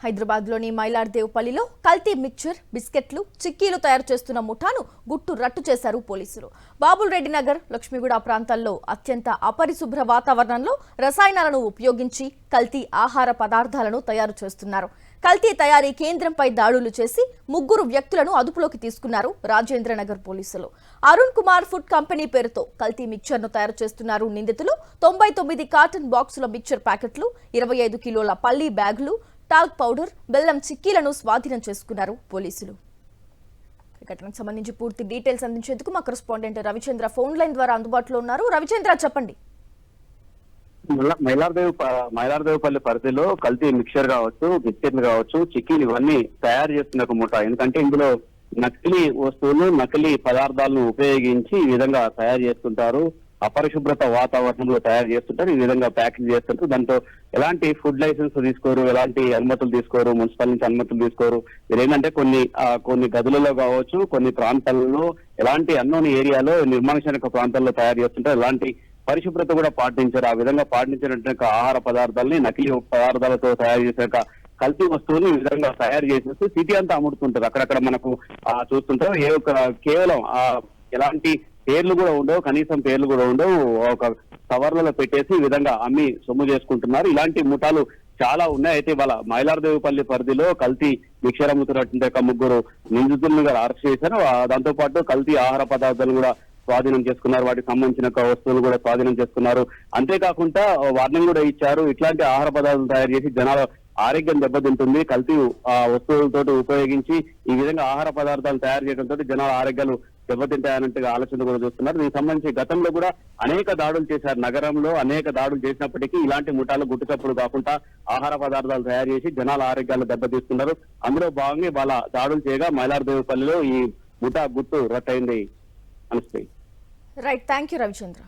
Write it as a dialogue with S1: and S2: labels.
S1: హైదరాబాద్లోని మైలార్దేవ్పల్లిలో కల్తీ మిక్చర్, బిస్కెట్లు, చిక్కీలు తయారు చేస్తున్న ముఠాను గుట్టు రట్టు చేశారు పోలీసులు. బాబుల్రెడ్డి నగర్, లక్ష్మీగూడ ప్రాంతాల్లో అత్యంత అపరిశుభ్ర వాతావరణంలో రసాయనాలను ఉపయోగించి కల్తీ ఆహార పదార్థాలను తయారు చేస్తున్నారు. కల్తీ తయారీ కేంద్రంపై దాడులు చేసి 3 వ్యక్తులను అదుపులోకి తీసుకున్నారు రాజేంద్రనగర్ పోలీసులు. అరుణ్ కుమార్ ఫుడ్ కంపెనీ పేరుతో కల్తీ మిక్చర్ను తయారు చేస్తున్నారు నిందితులు. 99 కాటన్ బాక్సుల మిక్చర్ ప్యాకెట్లు, 25 కిలోల పల్లీ బ్యాగులు, టాల్క్ పౌడర్, బెల్లం చిక్కీలను స్వాధీనం చేసుకున్నారు పోలీసులు. ఘటనకు సంబంధించి పూర్తి డీటెయిల్స్ అందించేందుకు మా కరెస్పాండెంట్ రవిచంద్ర ఫోన్ లైన్ ద్వారా అందుబాటులో ఉన్నారు. రవిచంద్ర, చెప్పండి.
S2: మైలార్దేవ్పల్లి పరిధిలో కల్తీ మిక్చర్ కావచ్చు, బిస్కెట్లు కావచ్చు, చిక్కీలు ఇవన్నీ తయారు చేస్తున్న ఒక ముఠ. ఎందుకంటే ఇందులో నకిలీ వస్తువులు, నకిలీ పదార్థాలను ఉపయోగించి ఈ విధంగా తయారు చేస్తుంటారు. అపరిశుభ్రత వాతావరణంలో తయారు చేస్తుంటారు. ఈ విధంగా ప్యాకింగ్ చేస్తుంటారు. దాంతో ఎలాంటి ఫుడ్ లైసెన్స్ తీసుకోరు, ఎలాంటి అనుమతులు తీసుకోరు, మున్సిపల్ నుంచి అనుమతులు తీసుకోరు. మీరు ఏంటంటే కొన్ని గదులలో కావచ్చు, కొన్ని ప్రాంతాలలో, ఎలాంటి అన్నోని ఏరియాలో నిర్మానుష్య ప్రాంతాల్లో తయారు చేస్తుంటారు. ఎలాంటి పరిశుభ్రత కూడా పాటించారు. ఆ విధంగా పాటించినట్టు ఆహార పదార్థాలని నకిలీ పదార్థాలతో తయారు చేశాక కల్తీ వస్తువులు ఈ విధంగా తయారు చేసేసి సిటీ అంతా అమ్ముడుతుంటారు. అక్కడక్కడ మనకు చూస్తుంటారు. కేవలం ఎలాంటి పేర్లు కూడా ఉండవు, కనీసం పేర్లు కూడా ఉండవు. ఒక కవర్లలో పెట్టేసి ఈ విధంగా అమ్మి సొమ్ము చేసుకుంటున్నారు. ఇలాంటి ముఠాలు చాలా ఉన్నాయి. అయితే వాళ్ళ మైలార్దేవ్పల్లి పరిధిలో కల్తీ మిక్చర్ అమ్ముతున్నటువంటి 3 నిందితులను అరెస్ట్ చేశారు. దాంతో పాటు కల్తీ ఆహార పదార్థాలు కూడా స్వాధీనం చేసుకున్నారు. వాటికి సంబంధించిన వస్తువులు కూడా స్వాధీనం చేసుకున్నారు. అంతేకాకుండా వార్నింగ్ కూడా ఇచ్చారు. ఇట్లాంటి ఆహార పదార్థాలు తయారు చేసి జనాల ఆరోగ్యం దెబ్బతింటుంది. కల్తీ వస్తువులతో ఉపయోగించి ఈ విధంగా ఆహార పదార్థాలు తయారు చేయడంతో జనాల ఆరోగ్యాలు దెబ్బతింటాయన్నట్టుగా ఆలోచన కూడా చూస్తున్నారు. దీనికి సంబంధించి గతంలో కూడా అనేక దాడులు చేశారు. నగరంలో అనేక దాడులు చేసినప్పటికీ ఇలాంటి ముఠాలు గుట్టుచప్పుడు కాకుండా ఆహార పదార్థాలు తయారు చేసి జనాల ఆరోగ్యాలు దెబ్బతీస్తున్నారు. అందులో భాగంగా వాళ్ళ దాడులు చేయగా మైలార్దేవ్పల్లిలో ఈ ముఠా గుట్టు రట్టయింది. అనుస్తాయి.
S1: Right, thank you Ravichandra.